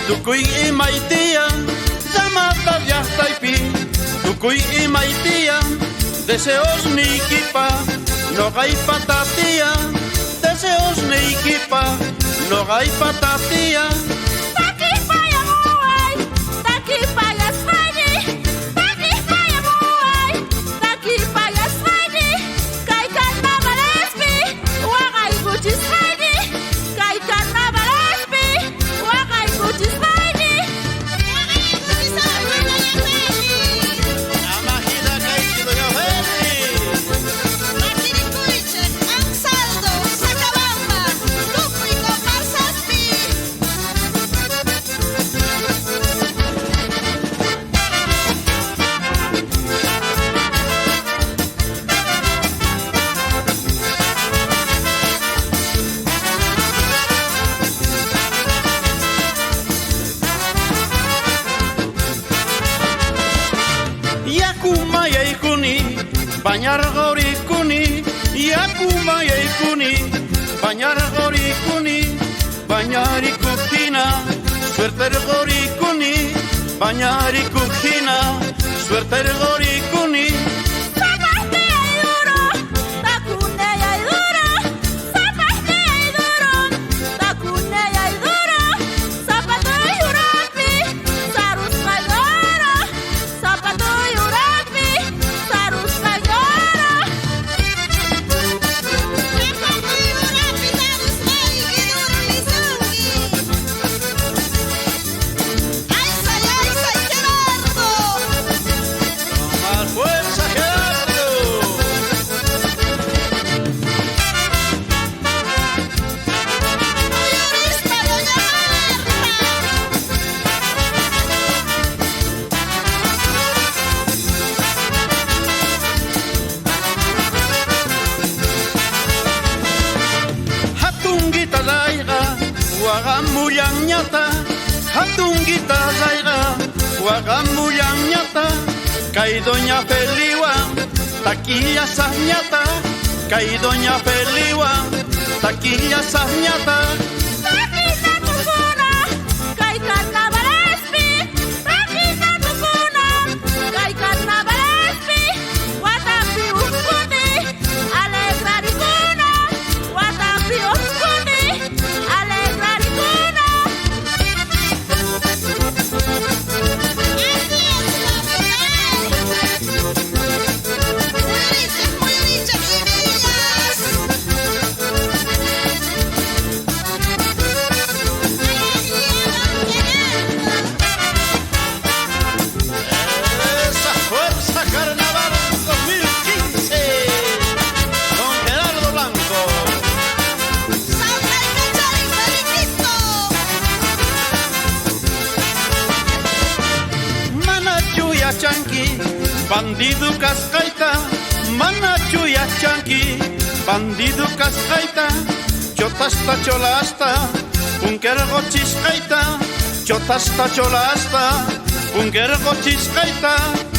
Tukuy imaitian, llamata llaqtaypi. Tukuy imaitian, deseos nikipa, noqaypa tatian. Deseos nikipa, noqaypa tatian. Bañar gorikuni, yakuma yaikuni, bañar gorikuni, bañari kukina, suerte gorikuni, bañari kukina, suerte gorikuni. Wagamuyang nyata, hatungita zaiga, wagamuyang nyata, kay doña Feliwa, taquilla sanyata, kay doña Feliwa, taquilla sanyata. Chanqui, bandido cascaita, mana chuya chanqui, bandido cascaita, chotasta cholasta, punkergo chiscaita, chotasta cholasta, punkergo chiscaita.